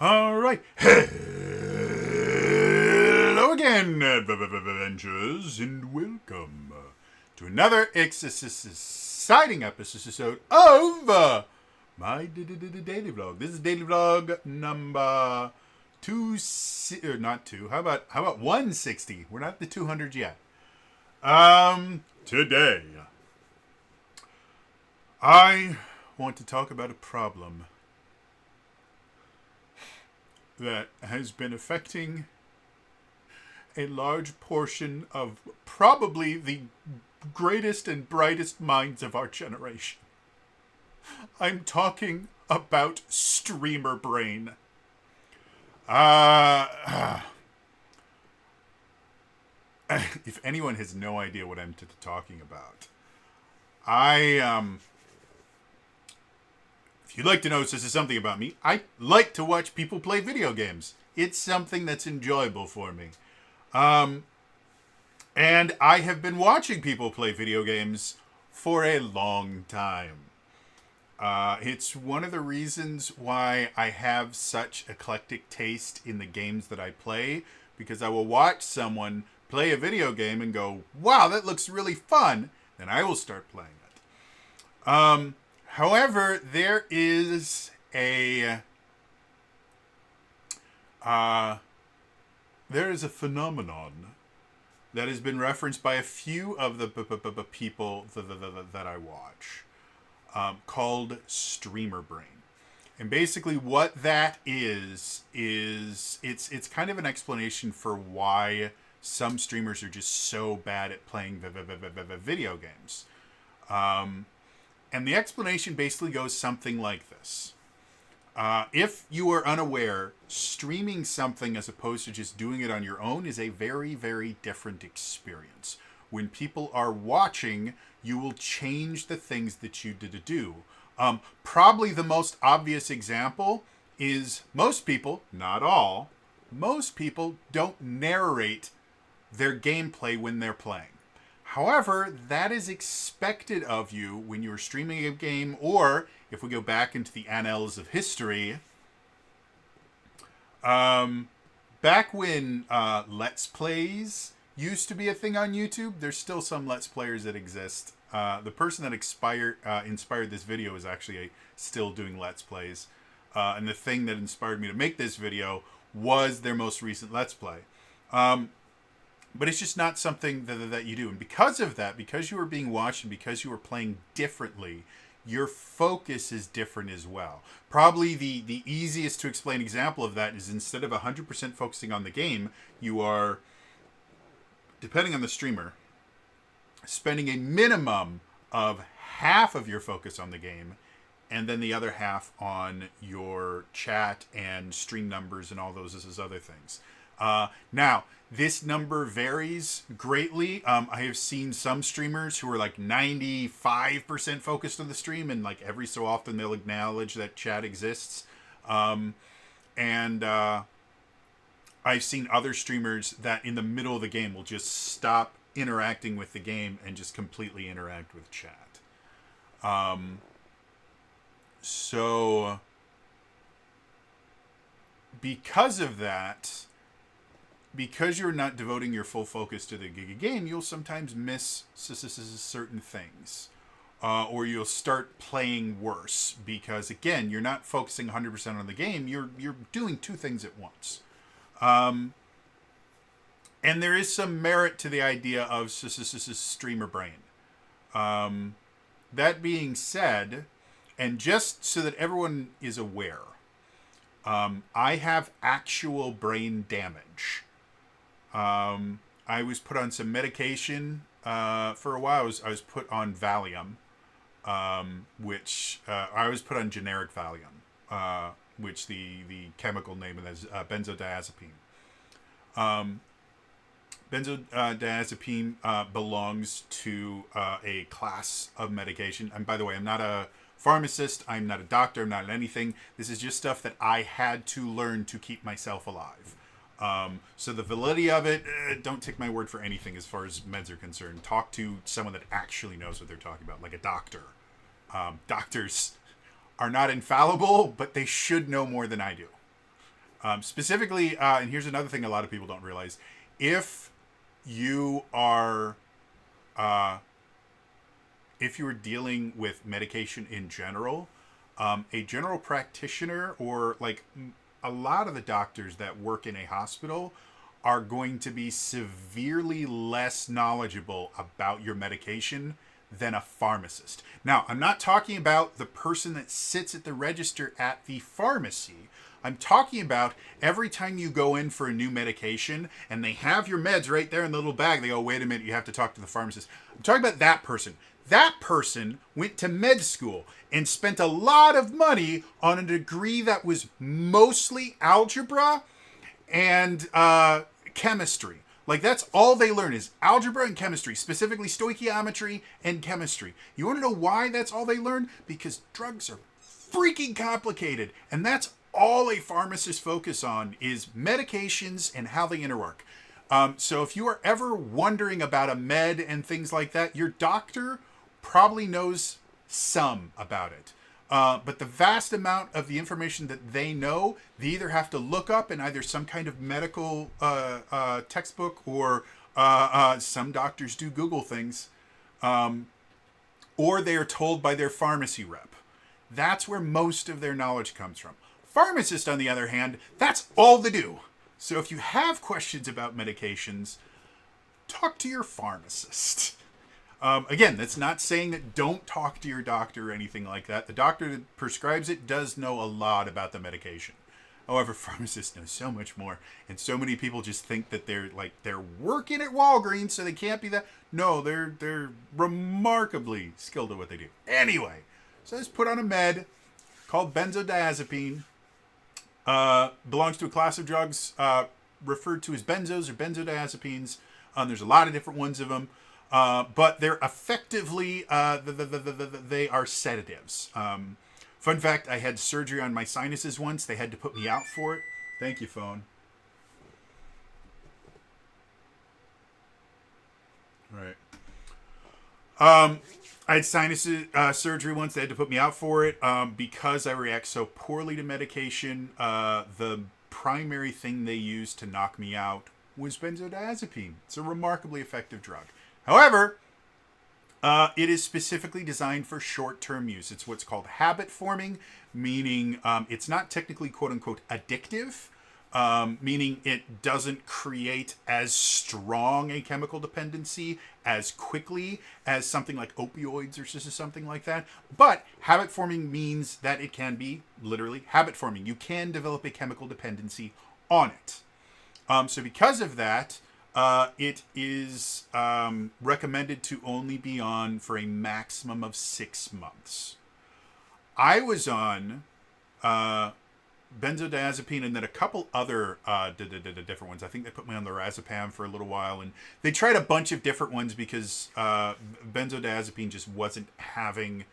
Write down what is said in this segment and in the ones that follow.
All right. Hello again, adventurers, and welcome to another exciting episode of my daily vlog. This is daily vlog number not two. How about 160? We're not at the 200 yet. Today I want to talk about a problem that has been affecting a large portion of probably the greatest and brightest minds of our generation. I'm talking about streamer brain. If anyone has no idea what I'm talking about, if you'd like to know this is something about me, I like to watch people play video games. It's something that's enjoyable for me. And I have been watching people play video games for a long time. It's one of the reasons why I have such eclectic taste in the games that I play, because I will watch someone play a video game and go, wow, that looks really fun. Then I will start playing it. However, there is a phenomenon that has been referenced by a few of the people that I watch, called streamer brain. And basically what that is it's kind of an explanation for why some streamers are just so bad at playing video games. And the explanation basically goes something like this. If you are unaware, streaming something as opposed to just doing it on your own is a very, very different experience. When people are watching, you will change the things that you do. Probably the most obvious example is most people, not all, most people don't narrate their gameplay when they're playing. However, that is expected of you when you're streaming a game, or if we go back into the annals of history, back when Let's Plays used to be a thing on YouTube, there's still some Let's Players that exist. The person that inspired this video is actually still doing Let's Plays. And the thing that inspired me to make this video was their most recent Let's Play. But it's just not something that you do. And because of that, because you are being watched and because you are playing differently, your focus is different as well. Probably the easiest to explain example of that is instead of 100% focusing on the game, you are, depending on the streamer, spending a minimum of half of your focus on the game and then the other half on your chat and stream numbers and all those other things. Now, this number varies greatly. I have seen some streamers who are like 95% focused on the stream, and like every so often they'll acknowledge that chat exists. And I've seen other streamers that in the middle of the game will just stop interacting with the game and just completely interact with chat. So because of that, because you're not devoting your full focus to the game, you'll sometimes miss certain things. Or you'll start playing worse because, again, you're not focusing 100% on the game. You're doing two things at once. And there is some merit to the idea of streamer brain. That being said, and just so that everyone is aware, I have actual brain damage. I was put on some medication for a while. I was put on Valium, which I was put on generic Valium, which the chemical name is benzodiazepine. Benzodiazepine belongs to a class of medication. And by the way, I'm not a pharmacist. I'm not a doctor. I'm not anything. This is just stuff that I had to learn to keep myself alive. So the validity of it, don't take my word for anything as far as meds are concerned. Talk to someone that actually knows what they're talking about, like a doctor. Doctors are not infallible, but they should know more than I do. Specifically, and here's another thing a lot of people don't realize: if you are if you are dealing with medication in general, a general practitioner or like a lot of the doctors that work in a hospital are going to be severely less knowledgeable about your medication than a pharmacist. Now, I'm not talking about the person that sits at the register at the pharmacy. I'm talking about every time you go in for a new medication and they have your meds right there in the little bag, they go, wait a minute, you have to talk to the pharmacist. I'm talking about that person. That person went to med school and spent a lot of money on a degree that was mostly algebra and chemistry. Like, that's all they learn is algebra and chemistry, specifically stoichiometry and chemistry. You want to know why that's all they learn? Because drugs are freaking complicated, and that's all a pharmacist focus on is medications and how they interwork. So if you are ever wondering about a med and things like that, your doctor probably knows some about it. But the vast amount of the information that they know, they either have to look up in either some kind of medical textbook or some doctors do Google things, or they are told by their pharmacy rep. That's where most of their knowledge comes from. Pharmacists, on the other hand, that's all they do. So if you have questions about medications, talk to your pharmacist. Again, that's not saying that don't talk to your doctor or anything like that. The doctor that prescribes it does know a lot about the medication. However, pharmacists know so much more, and so many people just think that they're working at Walgreens, so they can't be that. No, they're remarkably skilled at what they do. Anyway, so let's put on a med called benzodiazepine. Belongs to a class of drugs referred to as benzos or benzodiazepines. There's a lot of different ones of them. But they're effectively, they are sedatives. Fun fact, I had surgery on my sinuses once. They had to put me out for it. Thank you, phone. Right. I had sinus surgery once. They had to put me out for it because I react so poorly to medication. The primary thing they used to knock me out was benzodiazepine. It's a remarkably effective drug. However, it is specifically designed for short-term use. It's what's called habit forming, meaning it's not technically quote-unquote addictive, meaning it doesn't create as strong a chemical dependency as quickly as something like opioids or something like that. But habit forming means that it can be literally habit forming. You can develop a chemical dependency on it. So because of that, it is recommended to only be on for a maximum of 6 months. I was on benzodiazepine and then a couple other different ones. I think they put me on the lorazepam for a little while, and they tried a bunch of different ones because benzodiazepine just wasn't having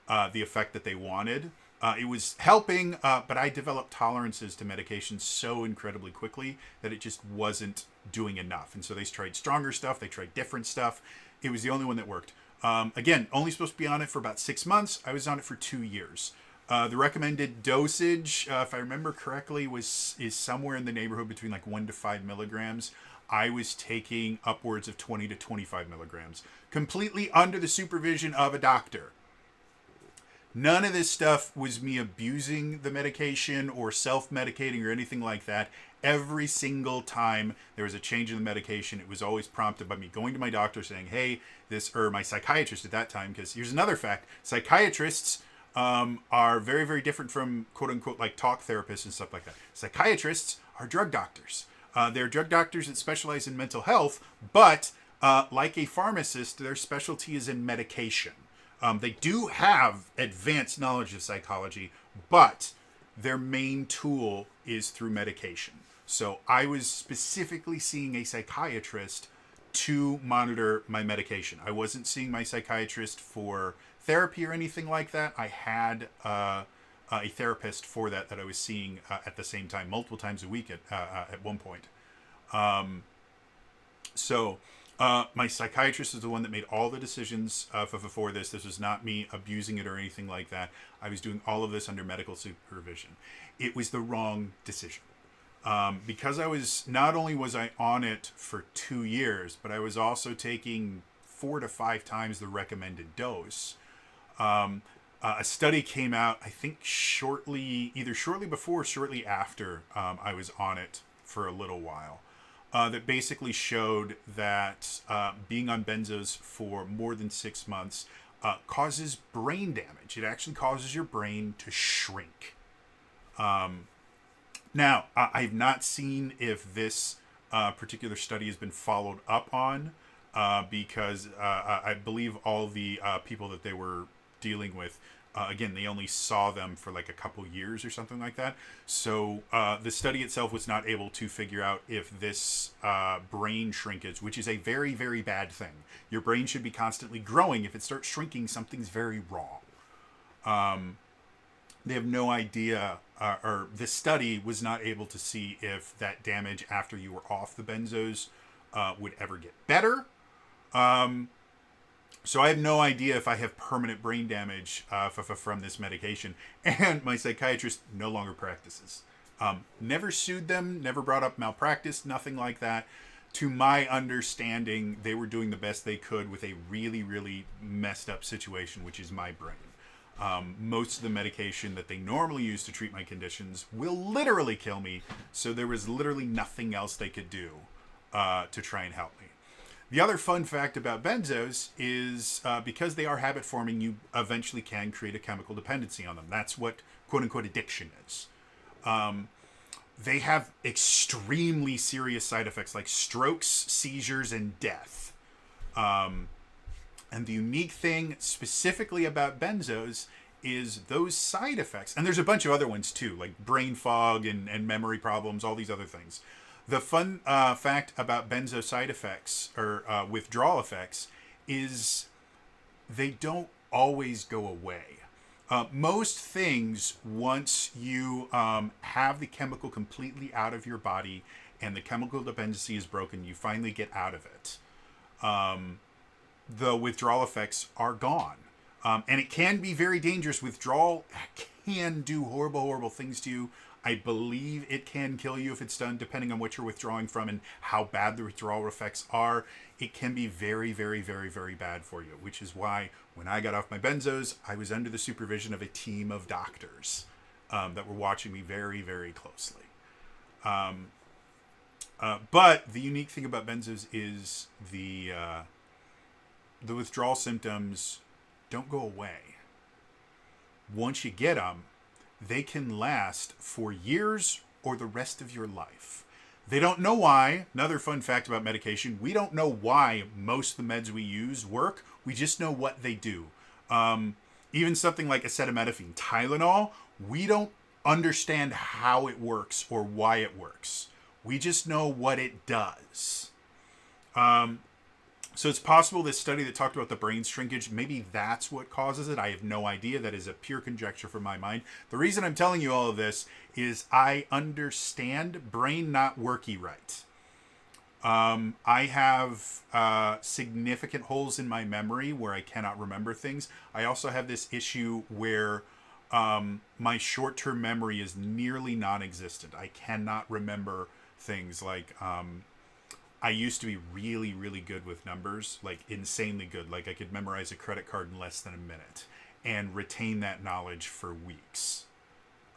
the effect that they wanted. It was helping, but I developed tolerances to medication so incredibly quickly that it just wasn't doing enough. And so they tried stronger stuff. They tried different stuff. It was the only one that worked. Again, only supposed to be on it for about 6 months. I was on it for 2 years. The recommended dosage, if I remember correctly, is somewhere in the neighborhood between like 1 to 5 milligrams. I was taking upwards of 20 to 25 milligrams, completely under the supervision of a doctor. None of this stuff was me abusing the medication or self-medicating or anything like that. Every single time there was a change in the medication, it was always prompted by me going to my doctor saying, hey, or my psychiatrist at that time, because here's another fact. Psychiatrists are very, very different from quote-unquote like talk therapists and stuff like that. Psychiatrists are drug doctors. They're drug doctors that specialize in mental health, but like a pharmacist, their specialty is in medication. They do have advanced knowledge of psychology, but their main tool is through medication. So I was specifically seeing a psychiatrist to monitor my medication. I wasn't seeing my psychiatrist for therapy or anything like that. I had a therapist for that I was seeing at the same time, multiple times a week at one point. My psychiatrist is the one that made all the decisions for this. This was not me abusing it or anything like that. I was doing all of this under medical supervision. It was the wrong decision. Because not only was I on it for 2 years, but I was also taking 4 to 5 times the recommended dose. A study came out, I think, either shortly before or shortly after I was on it for a little while, that basically showed that being on benzos for more than 6 months causes brain damage. It actually causes your brain to shrink. Now, I've not seen if this particular study has been followed up on because I believe all the people that they were dealing with, again, they only saw them for like a couple years or something like that. So the study itself was not able to figure out if this brain shrinkage, which is a very, very bad thing. Your brain should be constantly growing. If it starts shrinking, something's very wrong. They have no idea, or the study was not able to see if that damage after you were off the benzos would ever get better. So I have no idea if I have permanent brain damage from this medication. And my psychiatrist no longer practices. Never sued them, never brought up malpractice, nothing like that. To my understanding, they were doing the best they could with a really, really messed up situation, which is my brain. Most of the medication that they normally use to treat my conditions will literally kill me, so there was literally nothing else they could do to try and help me. The other fun fact about benzos is because they are habit forming, you eventually can create a chemical dependency on them. That's what quote unquote addiction is. They have extremely serious side effects like strokes, seizures, and death. And the unique thing specifically about benzos is those side effects. And there's a bunch of other ones too, like brain fog and memory problems, all these other things. The fun fact about benzo side effects or withdrawal effects is they don't always go away. Most things, once you have the chemical completely out of your body and the chemical dependency is broken, you finally get out of it. The withdrawal effects are gone. And it can be very dangerous. Withdrawal can do horrible, horrible things to you. I believe it can kill you if it's done, depending on what you're withdrawing from and how bad the withdrawal effects are. It can be very, very, very, very bad for you, which is why when I got off my benzos, I was under the supervision of a team of doctors that were watching me very, very closely. But the unique thing about benzos is the withdrawal symptoms don't go away. Once you get them, they can last for years or the rest of your life. They don't know why. Another fun fact about medication, we don't know why most of the meds we use work. We just know what they do. Even something like acetaminophen, Tylenol, we don't understand how it works or why it works. We just know what it does. So it's possible this study that talked about the brain shrinkage, maybe that's what causes it. I have no idea. That is a pure conjecture from my mind. The reason I'm telling you all of this is I understand brain not worky right. I have significant holes in my memory where I cannot remember things. I also have this issue where my short-term memory is nearly non-existent. I cannot remember things like... I used to be really, really good with numbers, like insanely good. Like I could memorize a credit card in less than a minute and retain that knowledge for weeks.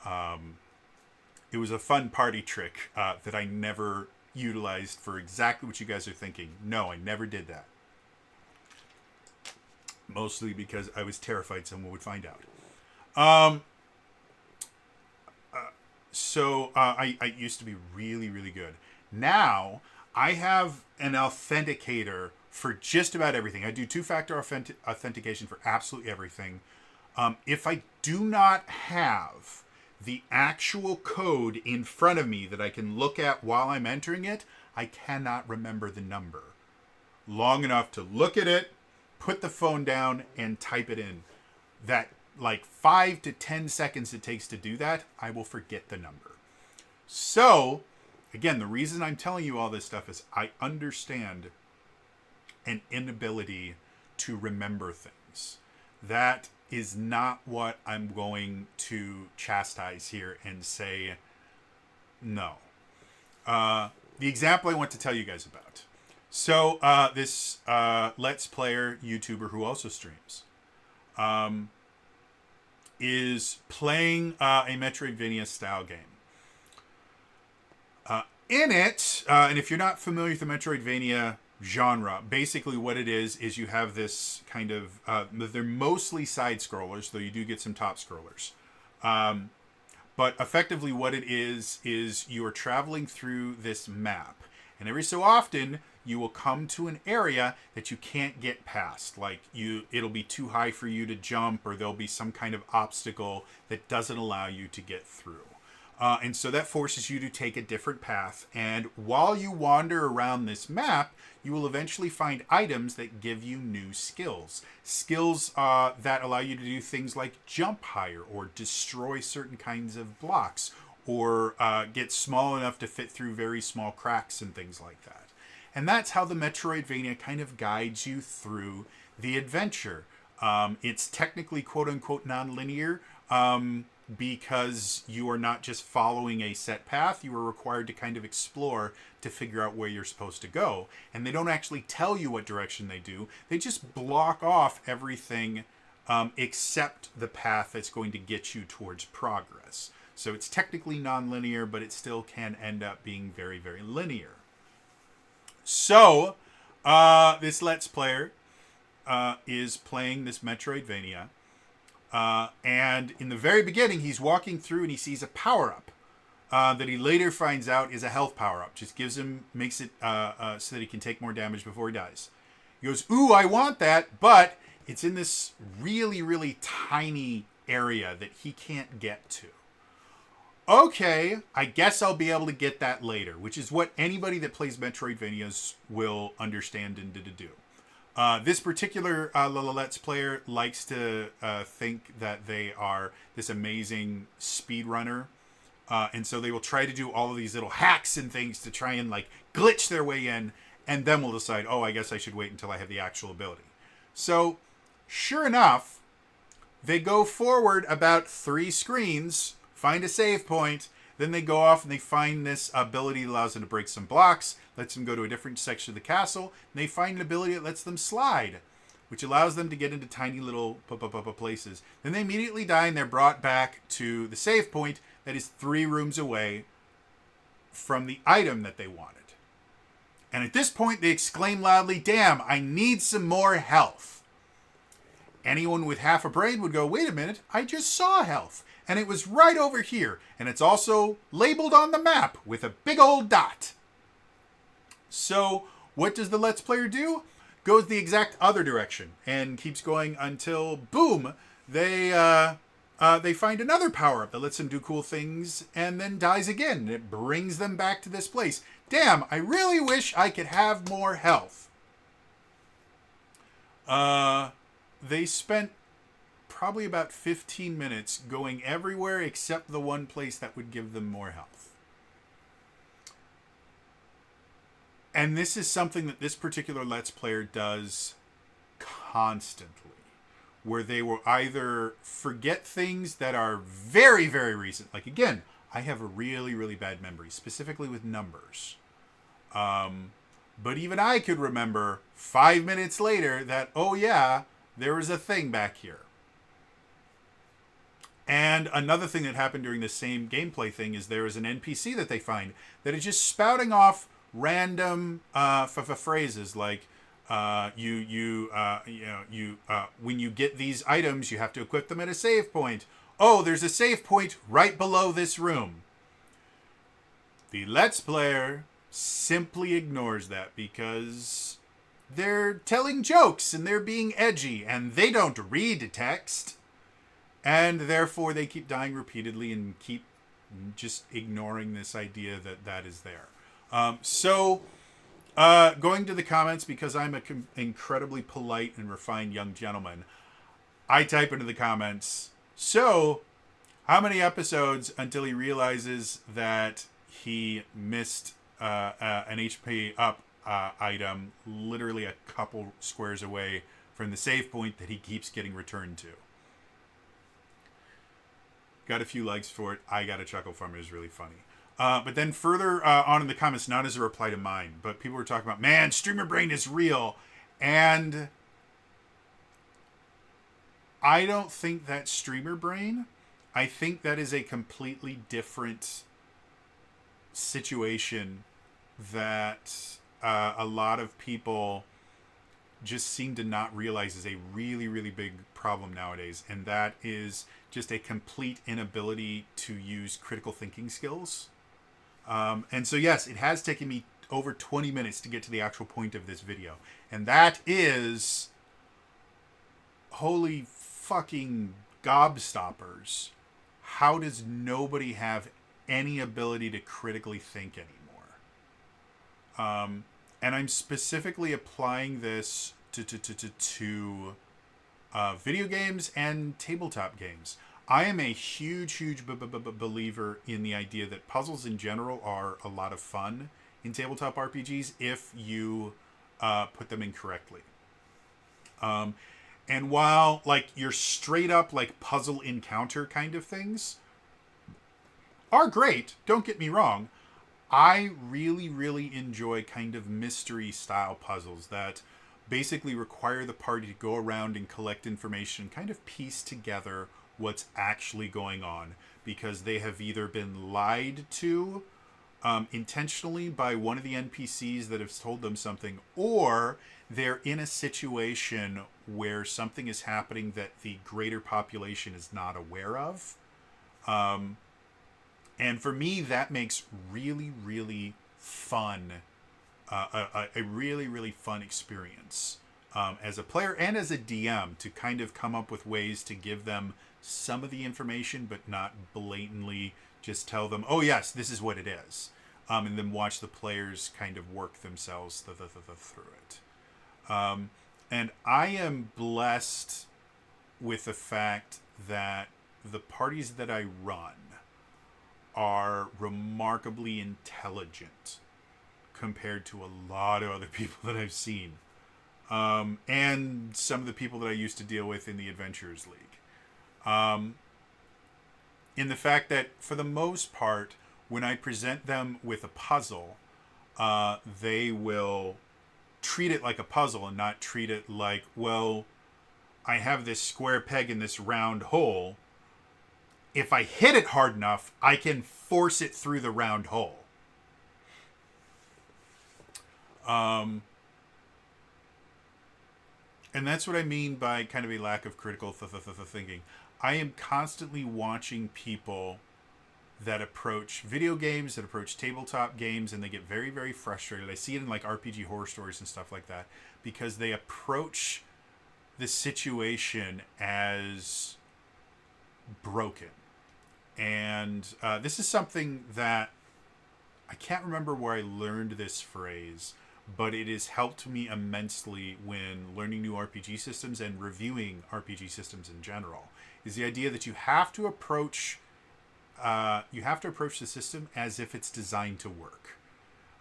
It was a fun party trick that I never utilized for exactly what you guys are thinking. No, I never did that. Mostly because I was terrified someone would find out. So I used to be really, really good. Now... I have an authenticator for just about everything. I do two-factor authentication for absolutely everything. If I do not have the actual code in front of me that I can look at while I'm entering it, I cannot remember the number long enough to look at it, put the phone down, and type it in. That like 5 to 10 seconds it takes to do that, I will forget the number. So... again, the reason I'm telling you all this stuff is I understand an inability to remember things. That is not what I'm going to chastise here and say no. The example I want to tell you guys about. So this Let's Player YouTuber who also streams is playing a Metroidvania style game. In it, and if you're not familiar with the Metroidvania genre, basically what it is you have this kind of, they're mostly side scrollers, though you do get some top scrollers. But effectively what it is you are traveling through this map. And every so often, you will come to an area that you can't get past. Like, it'll be too high for you to jump, or there'll be some kind of obstacle that doesn't allow you to get through. And so that forces you to take a different path. And while you wander around this map, you will eventually find items that give you new skills. Skills that allow you to do things like jump higher, or destroy certain kinds of blocks, or get small enough to fit through very small cracks and things like that. And that's how the Metroidvania kind of guides you through the adventure. It's technically quote-unquote non-linear, because you are not just following a set path. You are required to kind of explore to figure out where you're supposed to go. And they don't actually tell you what direction they do. They just block off everything except the path that's going to get you towards progress. So it's technically non-linear, but it still can end up being very, very linear. So this Let's Player is playing this Metroidvania. And in the very beginning, he's walking through and he sees a power-up that he later finds out is a health power-up. Just makes it so that he can take more damage before he dies. He goes, ooh, I want that, but it's in this really, really tiny area that he can't get to. Okay, I guess I'll be able to get that later, which is what anybody that plays Metroidvanias will understand and do. This particular Let's Player likes to think that they are this amazing speedrunner. And so they will try to do all of these little hacks and things to try and like glitch their way in. And then we'll decide, oh, I guess I should wait until I have the actual ability. So sure enough, they go forward about 3 screens, find a save point. Then they go off and they find this ability that allows them to break some blocks, lets them go to a different section of the castle, and they find an ability that lets them slide, which allows them to get into tiny little places. Then they immediately die and they're brought back to the save point that is 3 rooms away from the item that they wanted. And at this point they exclaim loudly, damn, I need some more health. Anyone with half a brain would go, wait a minute, I just saw health. And it was right over here. And it's also labeled on the map with a big old dot. So what does the Let's Player do? Goes the exact other direction and keeps going until, boom, they find another power-up that lets them do cool things and then dies again. And it brings them back to this place. Damn, I really wish I could have more health. They spent probably about 15 minutes going everywhere except the one place that would give them more health. And this is something that this particular Let's Player does constantly, where they will either forget things that are very, very recent. Like, again, I have a really, really bad memory, specifically with numbers. But even I could remember 5 minutes later that, oh yeah, there was a thing back here. And another thing that happened during the same gameplay thing is there is an NPC that they find that is just spouting off random phrases like, when you get these items, you have to equip them at a save point. Oh, there's a save point right below this room. The Let's Player simply ignores that because they're telling jokes and they're being edgy and they don't read text. And therefore they keep dying repeatedly and keep just ignoring this idea that that is there. Going to the comments, because I'm an incredibly polite and refined young gentleman, I type into the comments, so how many episodes until he realizes that he missed an HP up item literally a couple squares away from the save point that he keeps getting returned to? Got a few likes for it. I got a chuckle from it. It was really funny. But then further on in the comments, not as a reply to mine, but people were talking about, man, streamer brain is real. And I don't think that's streamer brain. I think that is a completely different situation that a lot of people just seem to not realize is a really, really big problem nowadays. And that is just a complete inability to use critical thinking skills. And so, yes, it has taken me over 20 minutes to get to the actual point of this video. And that is, holy fucking gobstoppers. How does nobody have any ability to critically think anymore? And I'm specifically applying this to video games and tabletop games. I am a huge believer in the idea that puzzles in general are a lot of fun in tabletop RPGs if you put them in correctly. And while like your straight up like puzzle encounter kind of things are great, don't get me wrong, I really enjoy kind of mystery style puzzles that basically require the party to go around and collect information, kind of piece together what's actually going on, because they have either been lied to intentionally by one of the NPCs that has told them something, or they're in a situation where something is happening that the greater population is not aware of. And for me, that makes really fun, a really fun experience as a player and as a DM, to kind of come up with ways to give them some of the information, but not blatantly just tell them, oh yes, this is what it is. And then watch the players kind of work themselves through it. And I am blessed with the fact that the parties that I run are remarkably intelligent compared to a lot of other people that I've seen. And some of the people that I used to deal with in the Adventurers League. In the fact that, for the most part, when I present them with a puzzle, they will treat it like a puzzle and not treat it like, well, I have this square peg in this round hole. If I hit it hard enough, I can force it through the round hole. And that's what I mean by kind of a lack of critical thinking. I am constantly watching people that approach video games, that approach tabletop games, and they get very frustrated. I see it in like RPG horror stories and stuff like that, because they approach the situation as broken. And this is something that I can't remember where I learned this phrase, but it has helped me immensely when learning new RPG systems and reviewing RPG systems in general, is the idea that you have to approach the system as if it's designed to work.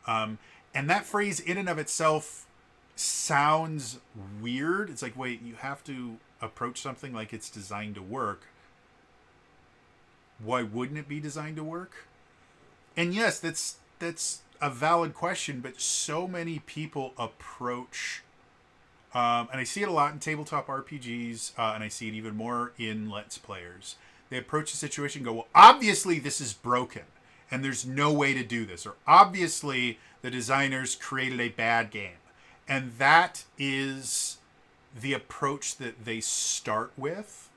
And that phrase in and of itself sounds weird. It's like, wait, you have to approach something like it's designed to work. Why wouldn't it be designed to work? And yes, that's a valid question, but so many people approach, and I see it a lot in tabletop RPGs, and I see it even more in Let's Players. They approach the situation and go, well, obviously this is broken, and there's no way to do this. Or obviously the designers created a bad game. And that is the approach that they start with.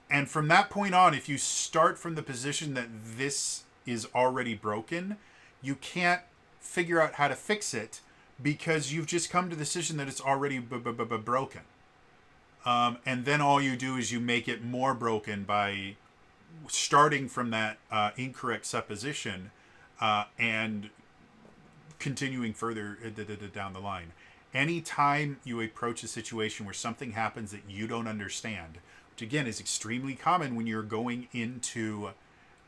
And from that point on, if you start from the position that this is already broken, you can't figure out how to fix it, because you've just come to the decision that it's already broken. And then all you do is you make it more broken by starting from that incorrect supposition and continuing further down the line. Anytime you approach a situation where something happens that you don't understand, which again is extremely common when you're going into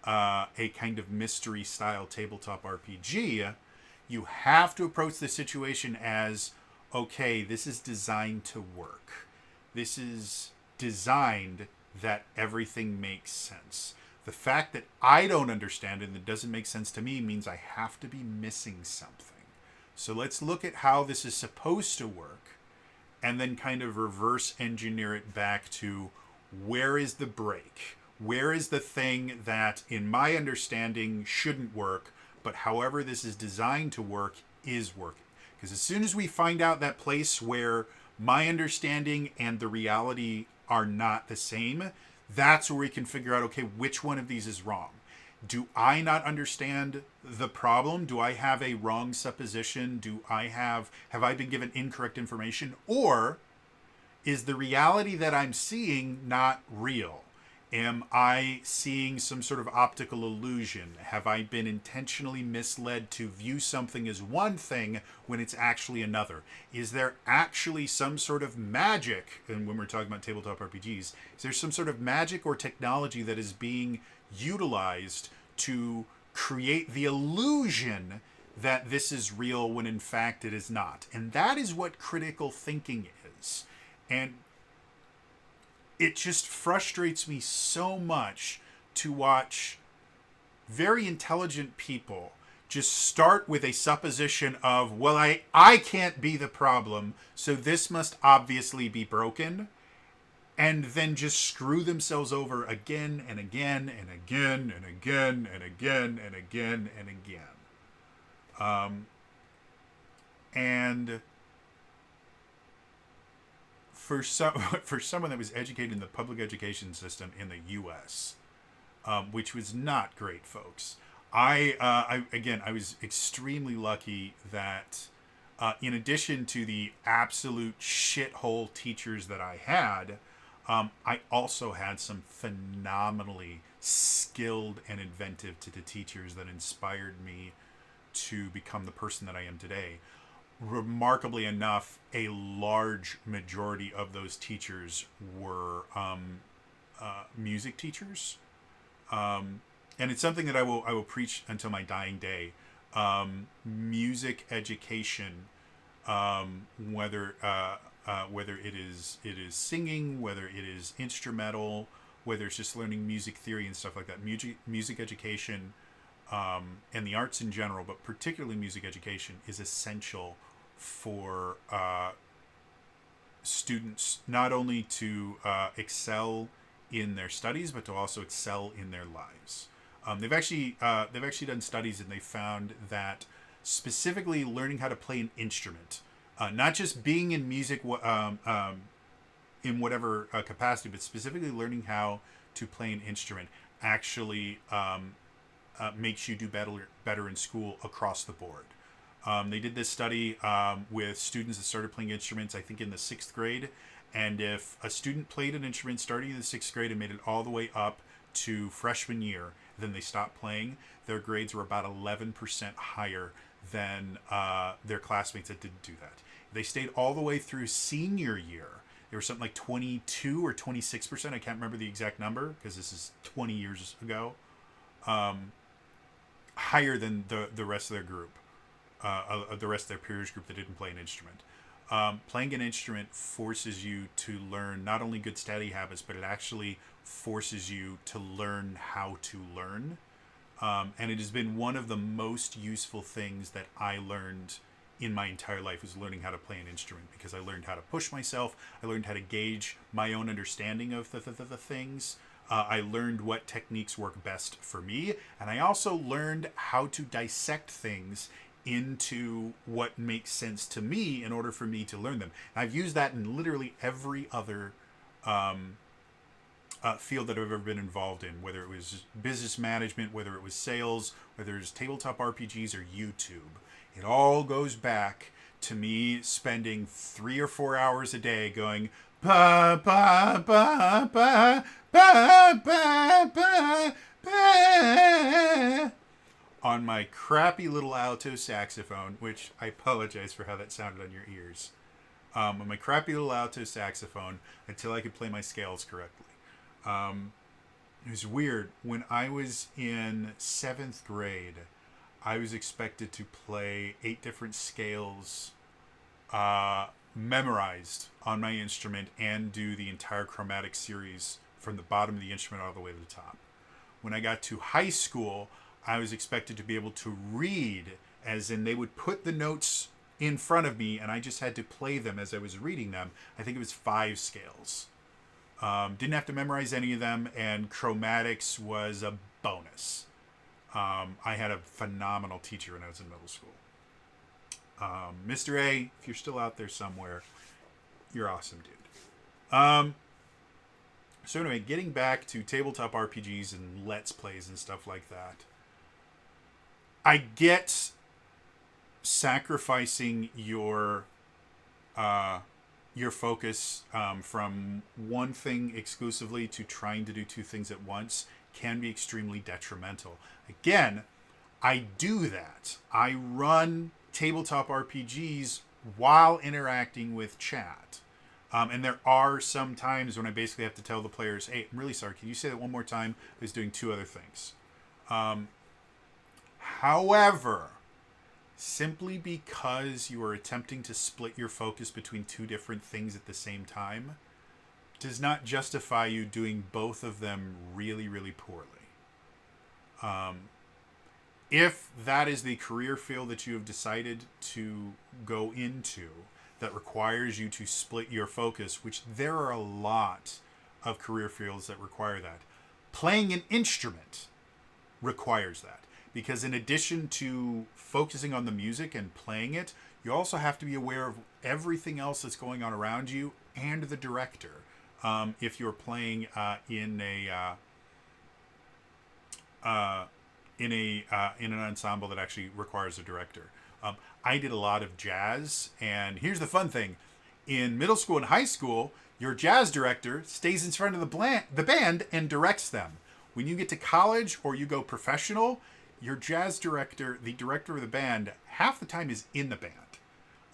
a kind of mystery style tabletop RPG, you have to approach the situation as, okay, this is designed to work. This is designed that everything makes sense. The fact that I don't understand it and it doesn't make sense to me means I have to be missing something. So let's look at how this is supposed to work and then kind of reverse engineer it back to where is the break? Where is the thing that, in my understanding, shouldn't work, but however this is designed to work is working? Because as soon as we find out that place where my understanding and the reality are not the same, that's where we can figure out, okay, which one of these is wrong? Do I not understand the problem? Do I have a wrong supposition? Have I been given incorrect information? Or is the reality that I'm seeing not real? Am I seeing some sort of optical illusion? Have I been intentionally misled to view something as one thing when it's actually another? Is there actually some sort of magic, and when we're talking about tabletop RPGs, is there some sort of magic or technology that is being utilized to create the illusion that this is real when in fact it is not? And that is what critical thinking is. And it just frustrates me so much to watch very intelligent people just start with a supposition of, well, I can't be the problem, so this must obviously be broken, and then just screw themselves over again and again and again and again and again and again and again. And for someone that was educated in the public education system in the U.S., which was not great, folks. I was extremely lucky that, in addition to the absolute shithole teachers that I had, I also had some phenomenally skilled and inventive to the teachers that inspired me to become the person that I am today. Remarkably enough, a large majority of those teachers were music teachers, and it's something that I will preach until my dying day. Music education, whether it is singing, whether it is instrumental, whether it's just learning music theory and stuff like that. Music education, and the arts in general, but particularly music education, is essential for students not only to excel in their studies, but to also excel in their lives. They've actually done studies, and they found that specifically learning how to play an instrument, not just being in music in whatever capacity, but specifically learning how to play an instrument, actually makes you do better in school across the board. They did this study with students that started playing instruments, I think, in the 6th grade. And if a student played an instrument starting in the 6th grade and made it all the way up to freshman year, then they stopped playing, their grades were about 11% higher than their classmates that didn't do that. If they stayed all the way through senior year, they were something like 22 or 26%. I can't remember the exact number because this is 20 years ago. Higher than the rest of their group. The rest of their peers group that didn't play an instrument. Playing an instrument forces you to learn not only good study habits, but it actually forces you to learn how to learn. And it has been one of the most useful things that I learned in my entire life, was learning how to play an instrument, because I learned how to push myself. I learned how to gauge my own understanding of the things. I learned what techniques work best for me. And I also learned how to dissect things into what makes sense to me in order for me to learn them. And I've used that in literally every other field that I've ever been involved in, whether it was business management, whether it was sales, whether it's tabletop RPGs or YouTube. It all goes back to me spending 3 or 4 hours a day going ba ba ba ba ba ba ba ba on my crappy little alto saxophone, which I apologize for how that sounded on your ears. On my crappy little alto saxophone until I could play my scales correctly. It was weird. When I was in 7th grade, I was expected to play 8 different scales memorized on my instrument and do the entire chromatic series from the bottom of the instrument all the way to the top. When I got to high school, I was expected to be able to read, as in they would put the notes in front of me and I just had to play them as I was reading them. I think it was 5 scales. Didn't have to memorize any of them, and chromatics was a bonus. I had a phenomenal teacher when I was in middle school. Mr. A, if you're still out there somewhere, you're awesome, dude. So anyway, getting back to tabletop RPGs and Let's Plays and stuff like that. I get sacrificing your focus from one thing exclusively to trying to do 2 things at once can be extremely detrimental. Again, I do that. I run tabletop RPGs while interacting with chat. And there are some times when I basically have to tell the players, hey, I'm really sorry, can you say that one more time? I was doing 2 other things. However, simply because you are attempting to split your focus between 2 different things at the same time does not justify you doing both of them really, really poorly. If that is the career field that you have decided to go into that requires you to split your focus, which there are a lot of career fields that require that, playing an instrument requires that. Because in addition to focusing on the music and playing it, you also have to be aware of everything else that's going on around you and the director. If you're playing in an ensemble that actually requires a director. I did a lot of jazz, and here's the fun thing: in middle school and high school, your jazz director stays in front of the band and directs them. When you get to college or you go professional, your jazz director, the director of the band, half the time is in the band.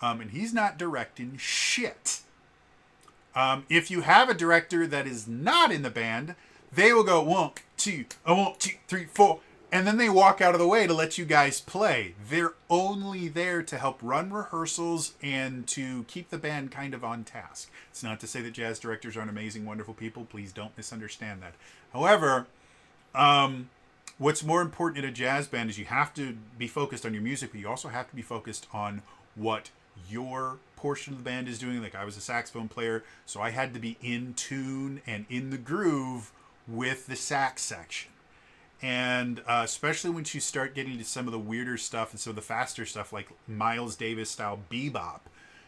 And he's not directing shit. If you have a director that is not in the band, they will go 1, 2, 3, 4, and then they walk out of the way to let you guys play. They're only there to help run rehearsals and to keep the band kind of on task. It's not to say that jazz directors aren't amazing, wonderful people. Please don't misunderstand that. However, what's more important in a jazz band is you have to be focused on your music, but you also have to be focused on what your portion of the band is doing. Like, I was a saxophone player, so I had to be in tune and in the groove with the sax section. And especially once you start getting to some of the weirder stuff and some of the faster stuff, like Miles Davis style bebop,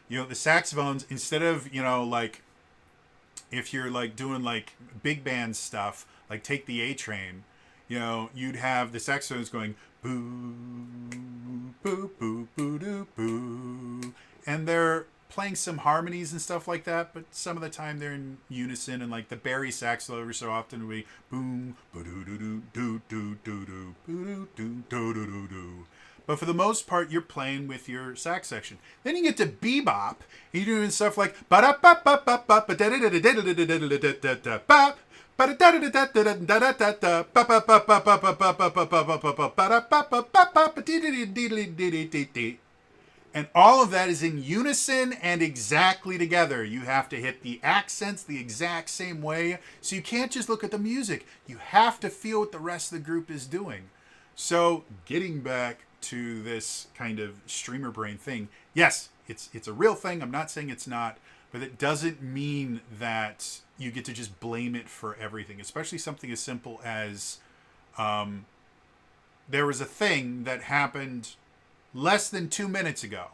the saxophones, instead of, like, if you're like doing like big band stuff, like Take the A Train, you'd have the saxophones going boo, boo, boo, boo, doo, boo, and they're playing some harmonies and stuff like that, but some of the time they're in unison, and like the Barry sax every so often will be boom, boo, doo, doo, doo, doo, doo, doo, doo, doo, doo, doo, doo, doo. But for the most part, you're playing with your sax section. Then you get to bebop, and you're doing stuff like ba da ba ba ba ba ba da da da da da da da da da da ba. And all of that is in unison and exactly together. You have to hit the accents the exact same way. So you can't just look at the music. You have to feel what the rest of the group is doing. So getting back to this kind of streamer brain thing, yes, it's a real thing. I'm not saying it's not. But it doesn't mean that you get to just blame it for everything, especially something as simple as there was a thing that happened less than 2 minutes ago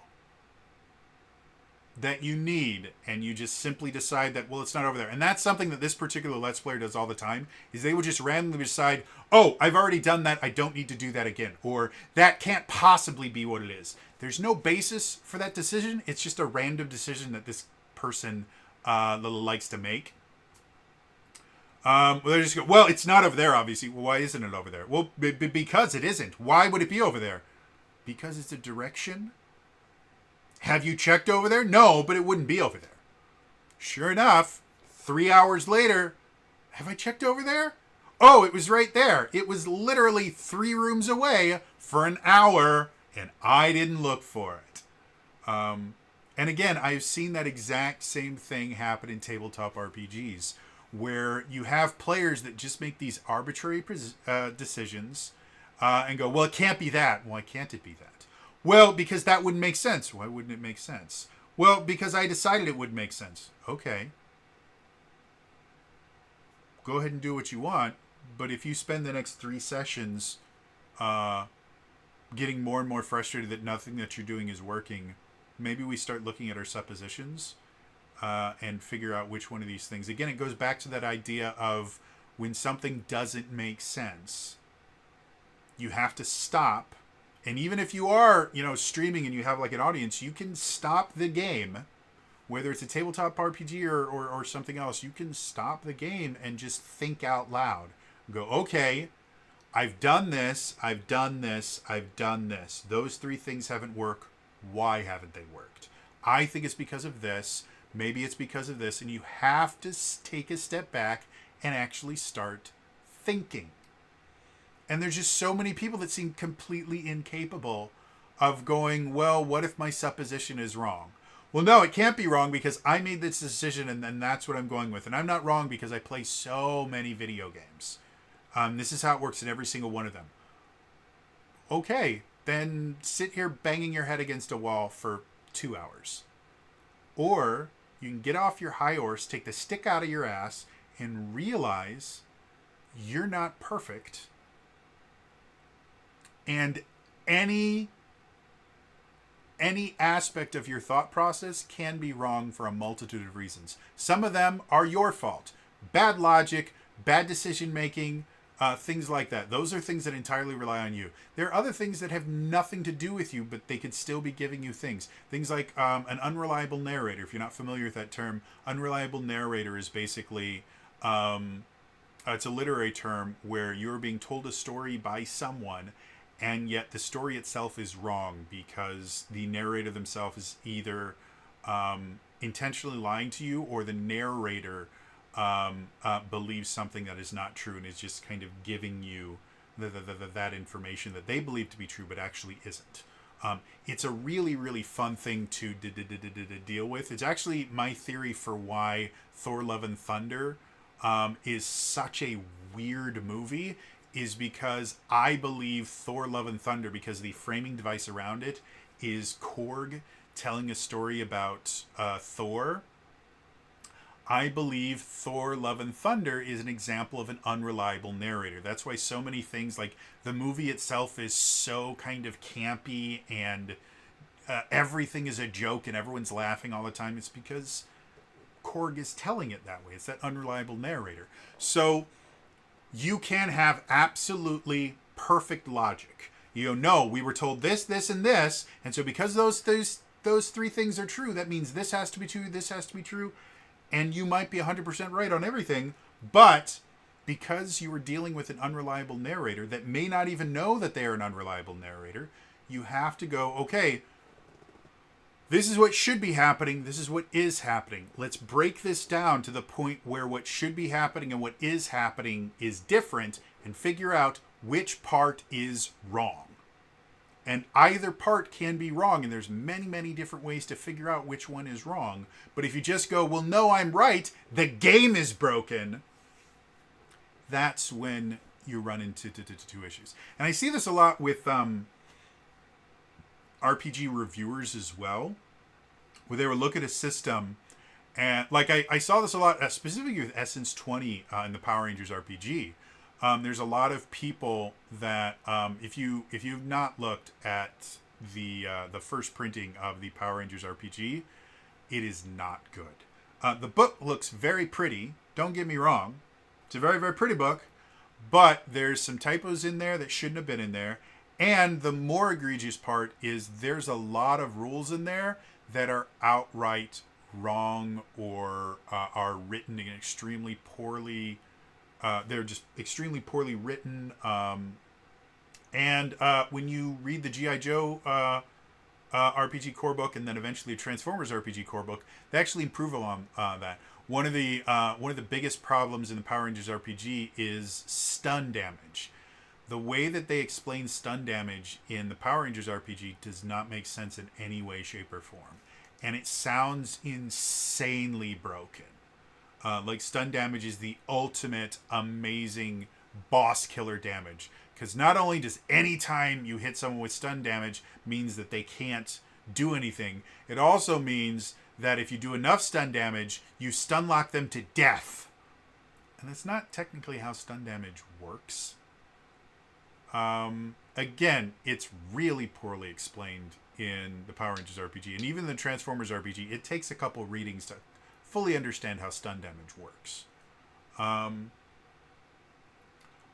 that you need, and you just simply decide that, well, it's not over there. And that's something that this particular Let's Player does all the time, is they will just randomly decide, oh, I've already done that, I don't need to do that again. Or that can't possibly be what it is. There's no basis for that decision. It's just a random decision that this person likes to make. They just go, well, it's not over there, obviously. Well, why isn't it over there? Well, because it isn't. Why would it be over there? Because it's a direction. Have you checked over there? No, but it wouldn't be over there. Sure enough, 3 hours later, have I checked over there? Oh, it was right there. It was literally 3 rooms away for an hour, and I didn't look for it. And again, I've seen that exact same thing happen in tabletop RPGs, where you have players that just make these arbitrary decisions and go, well, it can't be that. Why can't it be that? Well, because that wouldn't make sense. Why wouldn't it make sense? Well, because I decided it would make sense. Okay. Go ahead and do what you want. But if you spend the next 3 sessions getting more and more frustrated that nothing that you're doing is working, maybe we start looking at our suppositions and figure out which one of these things. Again, it goes back to that idea of when something doesn't make sense, you have to stop. And even if you are, streaming and you have like an audience, you can stop the game, whether it's a tabletop RPG or something else. You can stop the game and just think out loud. Go, okay, I've done this, I've done this, I've done this. Those 3 things haven't worked. Why haven't they worked? I think it's because of this. Maybe it's because of this. And you have to take a step back and actually start thinking. And there's just so many people that seem completely incapable of going, well, what if my supposition is wrong? Well, no, it can't be wrong because I made this decision and then that's what I'm going with. And I'm not wrong because I play so many video games. This is how it works in every single one of them. Okay, then sit here banging your head against a wall for 2 hours. Or you can get off your high horse, take the stick out of your ass, and realize you're not perfect. And any aspect of your thought process can be wrong for a multitude of reasons. Some of them are your fault. Bad logic, bad decision making, things like that. Those are things that entirely rely on you. There are other things that have nothing to do with you, but they could still be giving you things. Things like an unreliable narrator. If you're not familiar with that term, unreliable narrator is basically it's a literary term where you're being told a story by someone and yet the story itself is wrong because the narrator themselves is either intentionally lying to you or the narrator believes something that is not true and is just kind of giving you that information that they believe to be true but actually isn't. It's a really, really fun thing to deal with. It's actually my theory for why Thor Love and Thunder is such a weird movie is because I believe Thor Love and Thunder, because the framing device around it is Korg telling a story about Thor. I believe Thor Love and Thunder is an example of an unreliable narrator. That's why so many things, like the movie itself is so kind of campy and everything is a joke and everyone's laughing all the time. It's because Korg is telling it that way. It's that unreliable narrator. So you can have absolutely perfect logic. No, we were told this, this, and this, and so because those 3 things are true, that means this has to be true, this has to be true, and you might be 100% right on everything, but because you were dealing with an unreliable narrator that may not even know that they are an unreliable narrator, you have to go, okay, this is what should be happening. This is what is happening. Let's break this down to the point where what should be happening and what is happening is different and figure out which part is wrong. And either part can be wrong, and there's many, many different ways to figure out which one is wrong. But if you just go, well, no, I'm right, the game is broken, that's when you run into 2 issues. And I see this a lot with RPG reviewers as well, where they will look at a system and like I saw this a lot specifically with Essence 20 in the Power Rangers RPG. There's a lot of people that if you've not looked at the first printing of the Power Rangers RPG, it is not good. The book looks very pretty, don't get me wrong, it's a very, very pretty book, but there's some typos in there that shouldn't have been in there. And the more egregious part is there's a lot of rules in there that are outright wrong or are written in extremely poorly. They're just extremely poorly written. And when you read the G.I. Joe RPG core book and then eventually Transformers RPG core book, they actually improve on that. One of the biggest problems in the Power Rangers RPG is stun damage. The way that they explain stun damage in the Power Rangers RPG does not make sense in any way, shape, or form. And it sounds insanely broken. Like stun damage is the ultimate amazing boss killer damage, because not only does any time you hit someone with stun damage means that they can't do anything, it also means that if you do enough stun damage, you stun lock them to death. And that's not technically how stun damage works. Again, it's really poorly explained in the Power Rangers RPG, and even the Transformers RPG. It takes a couple readings to fully understand how stun damage works.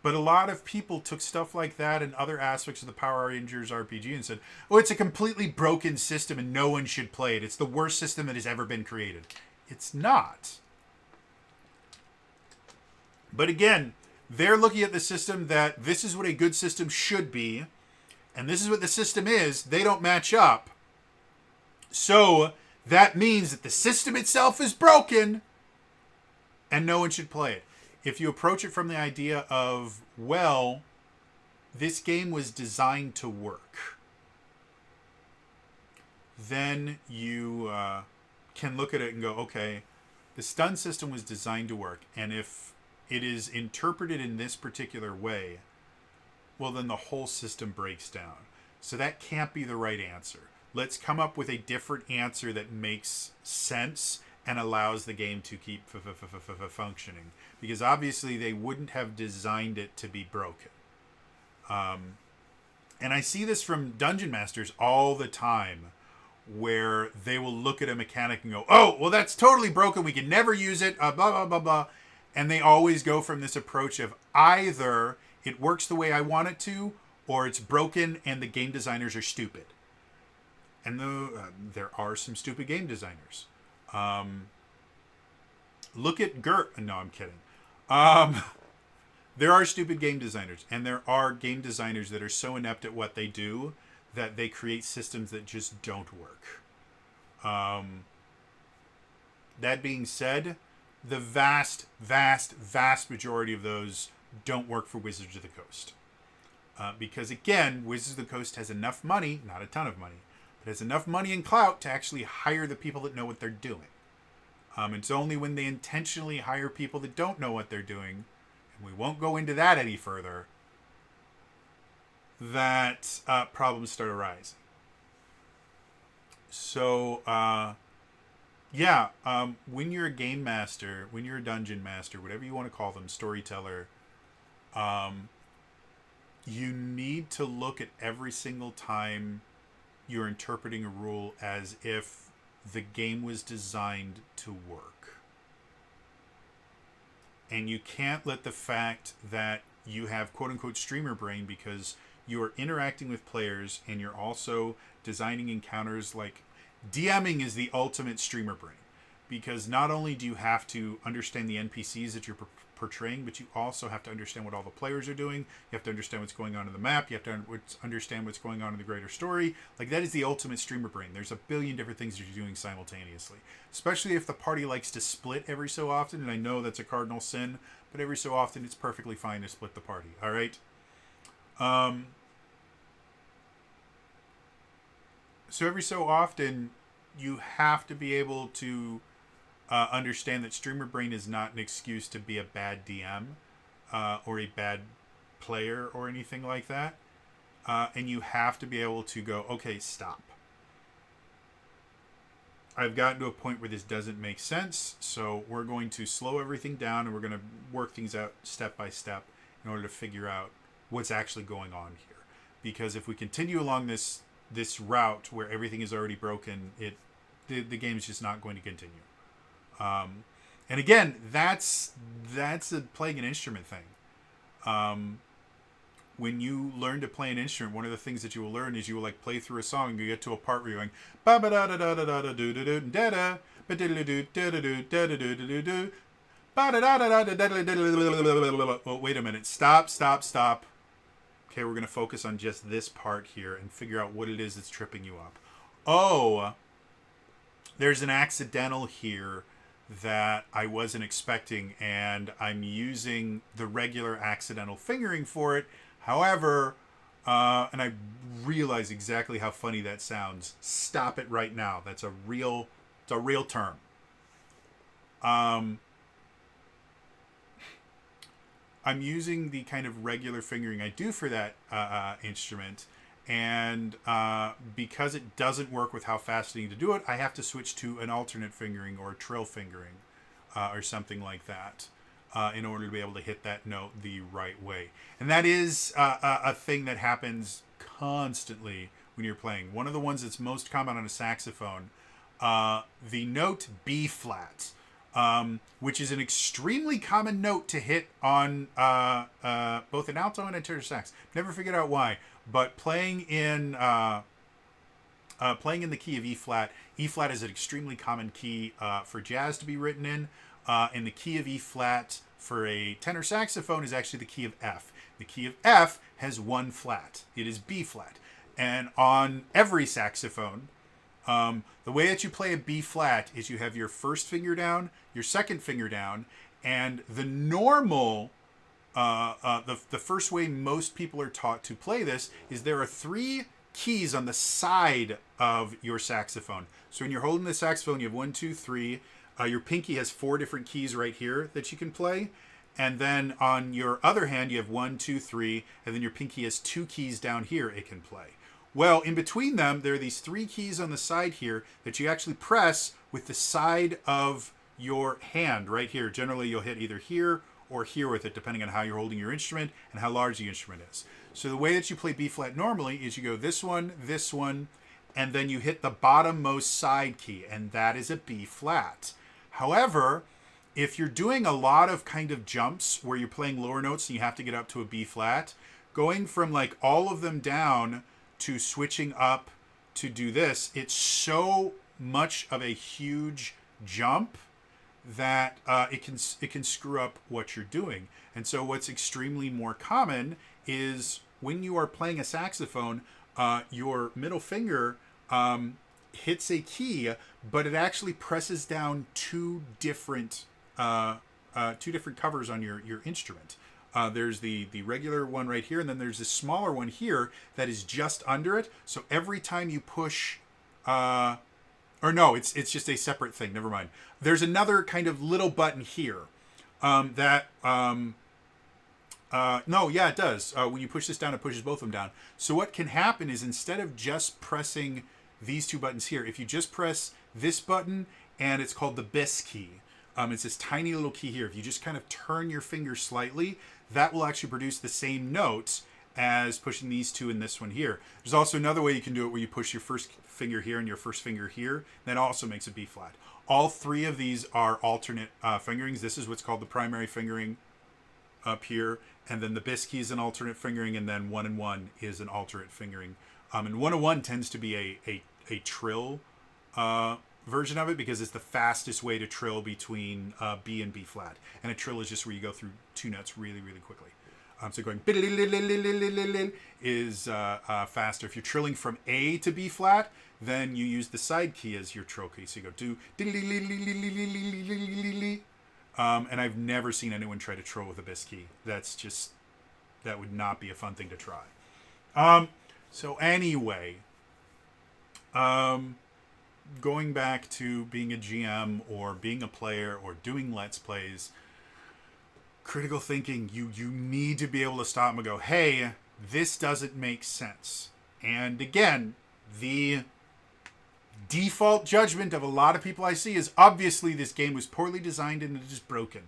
But a lot of people took stuff like that and other aspects of the Power Rangers RPG and said, oh, it's a completely broken system and no one should play it. It's the worst system that has ever been created. It's not. But again, they're looking at the system that this is what a good system should be, and this is what the system is. They don't match up. So that means that the system itself is broken and no one should play it. If you approach it from the idea of, well, this game was designed to work, then you can look at it and go, okay, the stun system was designed to work, and if it is interpreted in this particular way, well, then the whole system breaks down. So that can't be the right answer. Let's come up with a different answer that makes sense and allows the game to keep functioning. Because obviously they wouldn't have designed it to be broken. And I see this from dungeon masters all the time, where they will look at a mechanic and go, oh, well, that's totally broken. We can never use it, blah, blah, blah, blah. And they always go from this approach of either it works the way I want it to, or it's broken and the game designers are stupid. And there are some stupid game designers. Look at Gert. No, I'm kidding. There are stupid game designers, and there are game designers that are so inept at what they do that they create systems that just don't work. That being said, the vast majority of those don't work for Wizards of the Coast. Because again, Wizards of the Coast has enough money, not a ton of money, but has enough money and clout to actually hire the people that know what they're doing. It's only when they intentionally hire people that don't know what they're doing, and we won't go into that any further, that problems start arising. So, when you're a game master, when you're a dungeon master, whatever you want to call them, storyteller, you need to look at every single time you're interpreting a rule as if the game was designed to work. And you can't let the fact that you have quote-unquote streamer brain, because you are interacting with players and you're also designing encounters. Like, DMing is the ultimate streamer brain, because not only do you have to understand the NPCs that you're portraying, but you also have to understand what all the players are doing. You have to understand what's going on in the map. You have to understand what's going on in the greater story. Like, that is the ultimate streamer brain. There's a billion different things that you're doing simultaneously, especially if the party likes to split every so often. And I know that's a cardinal sin, but every so often it's perfectly fine to split the party. All right. So every so often you have to be able to understand that streamer brain is not an excuse to be a bad DM or a bad player or anything like that. And you have to be able to go, okay, stop. I've gotten to a point where this doesn't make sense, so we're going to slow everything down and we're going to work things out step by step in order to figure out what's actually going on here. Because if we continue along this route where everything is already broken, the game is just not going to continue. And again, that's a playing an instrument thing. When you learn to play an instrument, one of the things that you will learn is you will like play through a song and you get to a part where you're going ba ba da da da da da da do do do da da ba da da do da da do da da do do do ba da da da da da da da. Oh, wait a minute! Stop! Okay, we're gonna focus on just this part here and figure out what it is that's tripping you up. Oh, there's an accidental here that I wasn't expecting, and I'm using the regular accidental fingering for it. However, and I realize exactly how funny that sounds. Stop it right now. That's a real term. I'm using the kind of regular fingering I do for that instrument, and because it doesn't work with how fast I need to do it, I have to switch to an alternate fingering or trill fingering or something like that in order to be able to hit that note the right way. And that is a thing that happens constantly when you're playing. One of the ones that's most common on a saxophone, the note B flat, which is an extremely common note to hit on both an alto and a tenor sax. Never figured out why, but playing in the key of E flat. E flat is an extremely common key for jazz to be written in. And the key of E flat for a tenor saxophone is actually the key of F. The key of F has one flat. It is B flat. And on every saxophone, the way that you play a B flat is you have your first finger down, your second finger down, and the normal, the first way most people are taught to play this is there are 3 keys on the side of your saxophone. So when you're holding the saxophone, you have 1, 2, 3. Your pinky has 4 different keys right here that you can play. And then on your other hand, you have 1, 2, 3, and then your pinky has 2 keys down here it can play. Well, in between them, there are these 3 keys on the side here that you actually press with the side of your hand right here. Generally, you'll hit either here or here with it, depending on how you're holding your instrument and how large the instrument is. So the way that you play B flat normally is you go this one, and then you hit the bottommost side key, and that is a B flat. However, if you're doing a lot of kind of jumps where you're playing lower notes and you have to get up to a B flat, going from like all of them down to switching up to do this, it's so much of a huge jump that it can screw up what you're doing. And so what's extremely more common is when you are playing a saxophone, your middle finger hits a key, but it actually presses down 2 different covers on your instrument. There's the regular one right here, and then there's this smaller one here that is just under it. So every time you push, or no, it's just a separate thing. Never mind. There's another kind of little button here no, yeah, it does. When you push this down, it pushes both of them down. So what can happen is instead of just pressing these 2 buttons here, if you just press this button, and it's called the bis key. It's this tiny little key here. If you just kind of turn your finger slightly, that will actually produce the same notes as pushing these 2 and this one here. There's also another way you can do it where you push your first finger here and your first finger here. That also makes a B flat. All 3 of these are alternate fingerings. This is what's called the primary fingering up here. And then the bis key is an alternate fingering, and then 1 and 1 is an alternate fingering. And 1 and 1 tends to be a trill version of it because it's the fastest way to trill between B and B flat. And a trill is just where you go through 2 notes really, really quickly. So going is faster. If you're trilling from A to B flat, then you use the side key as your trill key. So you go do, and I've never seen anyone try to trill with a bis key. That would not be a fun thing to try. So anyway, going back to being a GM or being a player or doing Let's Plays, critical thinking, you need to be able to stop and go, hey, this doesn't make sense. And again, the default judgment of a lot of people I see is obviously this game was poorly designed and it is broken.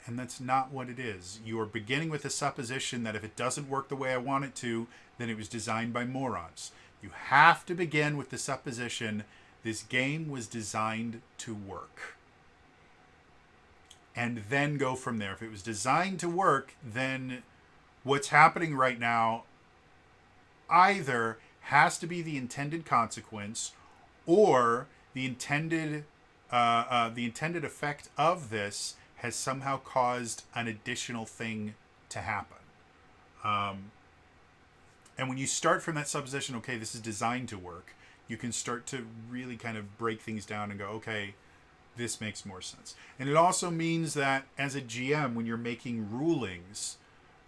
And that's not what it is. You are beginning with a supposition that if it doesn't work the way I want it to, then it was designed by morons. You have to begin with the supposition this game was designed to work. And then go from there. If it was designed to work, then what's happening right now either has to be the intended consequence, or the intended effect of this has somehow caused an additional thing to happen. And when you start from that supposition, okay, this is designed to work, you can start to really kind of break things down and go, okay, this makes more sense. And it also means that as a GM, when you're making rulings,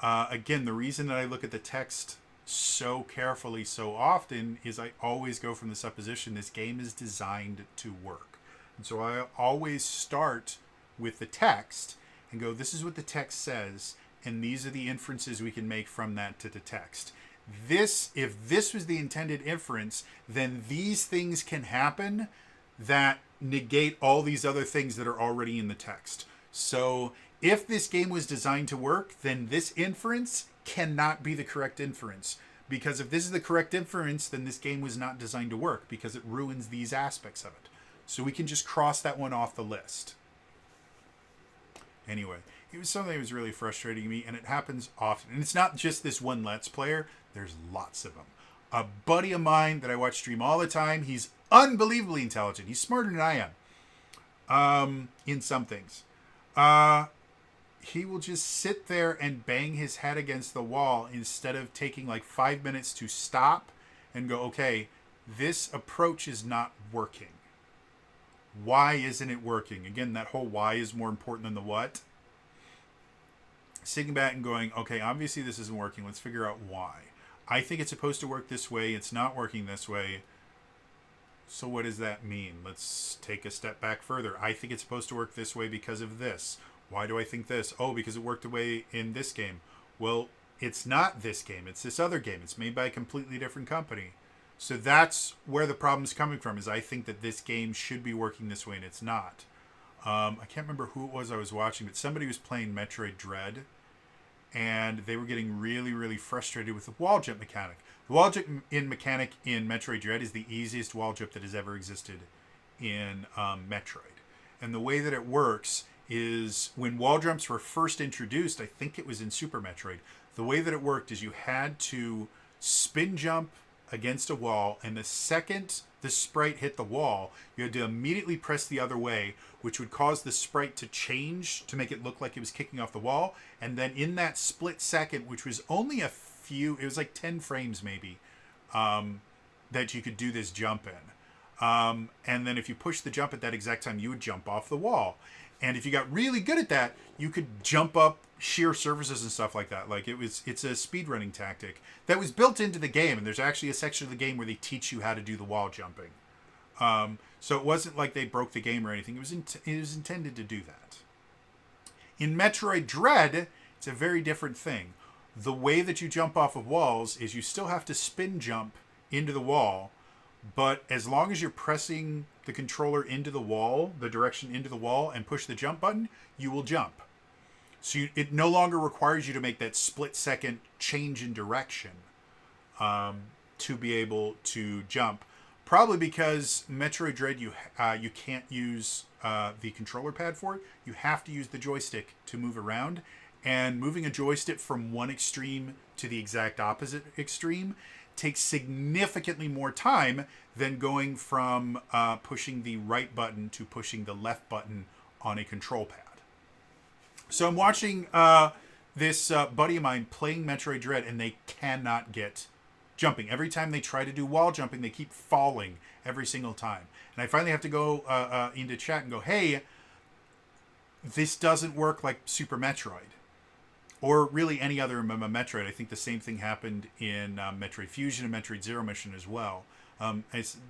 again, the reason that I look at the text so carefully so often is I always go from the supposition this game is designed to work. And so I always start with the text and go, this is what the text says, and these are the inferences we can make from that to the text. If this was the intended inference, then these things can happen that negate all these other things that are already in the text. So if this game was designed to work, then this inference cannot be the correct inference. Because if this is the correct inference, then this game was not designed to work, because it ruins these aspects of it. So we can just cross that one off the list. Anyway, it was something that was really frustrating me, and it happens often. And it's not just this one Let's Player. There's lots of them. A buddy of mine that I watch stream all the time, he's unbelievably intelligent. He's smarter than I am in some things. He will just sit there and bang his head against the wall instead of taking like 5 minutes to stop and go, okay, this approach is not working. Why isn't it working? Again, that whole why is more important than the what. Sitting back and going, okay, obviously this isn't working. Let's figure out why. I think it's supposed to work this way. It's not working this way. So what does that mean? Let's take a step back further. I think it's supposed to work this way because of this. Why do I think this? Oh, because it worked the way in this game. Well, it's not this game. It's this other game. It's made by a completely different company. So that's where the problem's coming from, is I think that this game should be working this way and it's not. I can't remember who it was I was watching, but somebody was playing Metroid Dread, and they were getting really, really frustrated with the wall jump mechanic. The wall jump mechanic in Metroid Dread is the easiest wall jump that has ever existed in Metroid. And the way that it works is when wall jumps were first introduced, I think it was in Super Metroid, the way that it worked is you had to spin jump against a wall, and the second the sprite hit the wall, you had to immediately press the other way, which would cause the sprite to change to make it look like it was kicking off the wall. And then in that split second, which was only a few, it was like 10 frames maybe, that you could do this jump in. And then if you push the jump at that exact time, you would jump off the wall. And if you got really good at that, you could jump up sheer surfaces and stuff like that. Like it's a speedrunning tactic that was built into the game. And there's actually a section of the game where they teach you how to do the wall jumping. So it wasn't like they broke the game or anything. It was intended to do that. In Metroid Dread, it's a very different thing. The way that you jump off of walls is you still have to spin jump into the wall, but as long as you're pressing the controller into the wall, the direction into the wall, and push the jump button, you will jump. So it no longer requires you to make that split-second change in direction to be able to jump. Probably because Metroid Dread, you can't use the controller pad for it. You have to use the joystick to move around. And moving a joystick from one extreme to the exact opposite extreme takes significantly more time than going from pushing the right button to pushing the left button on a control pad. So I'm watching this buddy of mine playing Metroid Dread, and they cannot get jumping. Every time they try to do wall jumping, they keep falling every single time. And I finally have to go into chat and go, hey, this doesn't work like Super Metroid. Or really any other Metroid. I think the same thing happened in Metroid Fusion and Metroid Zero Mission as well.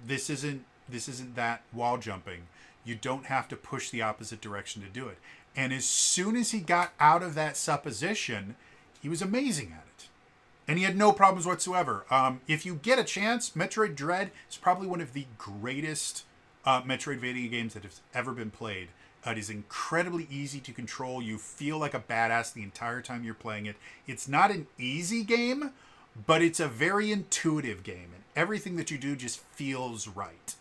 This isn't that wall jumping. You don't have to push the opposite direction to do it. And as soon as he got out of that supposition, he was amazing at it. And he had no problems whatsoever. If you get a chance, Metroid Dread is probably one of the greatest Metroidvania games that has ever been played. It is incredibly easy to control. You feel like a badass the entire time you're playing it. It's not an easy game, but it's a very intuitive game. And everything that you do just feels right.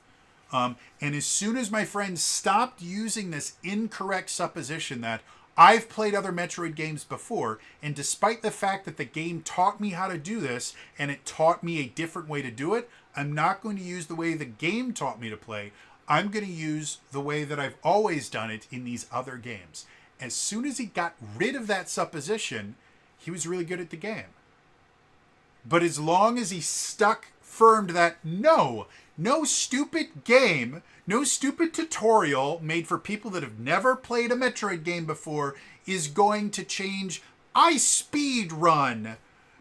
And as soon as my friend stopped using this incorrect supposition that I've played other Metroid games before, and despite the fact that the game taught me how to do this, and it taught me a different way to do it, I'm not going to use the way the game taught me to play. I'm going to use the way that I've always done it in these other games. As soon as he got rid of that supposition, he was really good at the game. But as long as he stuck firm to that, no stupid game, no stupid tutorial made for people that have never played a Metroid game before is going to change. I speed run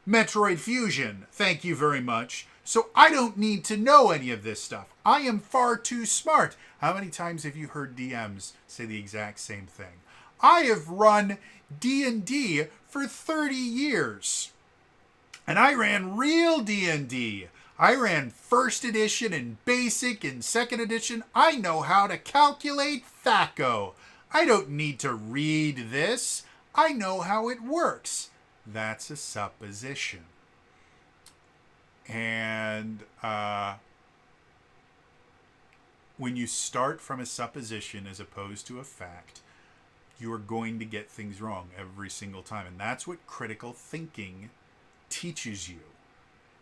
Metroid Fusion. Thank you very much. So I don't need to know any of this stuff. I am far too smart. How many times have you heard DMs say the exact same thing? I have run D&D for 30 years. And I ran real D&D. I ran first edition and basic and second edition. I know how to calculate THAC0. I don't need to read this. I know how it works. That's a supposition. And when you start from a supposition as opposed to a fact, you're going to get things wrong every single time. And that's what critical thinking teaches you,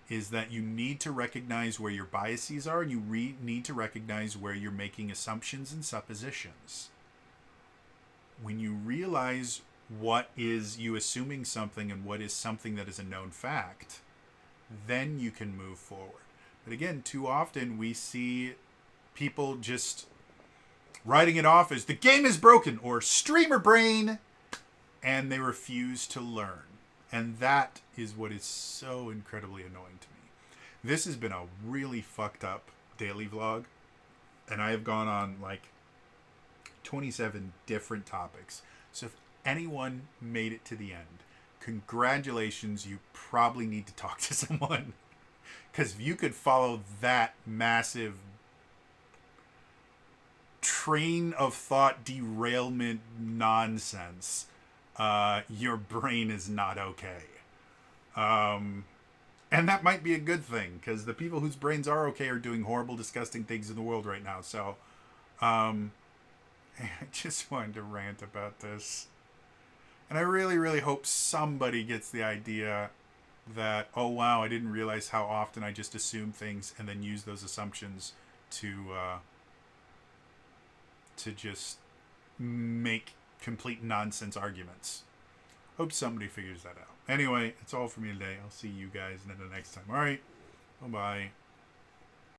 is that you need to recognize where your biases are, and you need to recognize where you're making assumptions and suppositions. When you realize what is you assuming something and what is something that is a known fact, then you can move forward. But again, too often we see people just writing it off as the game is broken or streamer brain, and they refuse to learn. And that is what is so incredibly annoying to me. This has been a really fucked up daily vlog, and I have gone on like 27 different topics. So if anyone made it to the end, congratulations, you probably need to talk to someone. Because if you could follow that massive train of thought derailment nonsense, your brain is not okay. And that might be a good thing, because the people whose brains are okay are doing horrible, disgusting things in the world right now. So, I just wanted to rant about this. And I really, really hope somebody gets the idea that, oh wow, I didn't realize how often I just assume things and then use those assumptions to just make complete nonsense arguments. Hope somebody figures that out. Anyway, that's all for me today. I'll see you guys in the next time. All right. Bye-bye.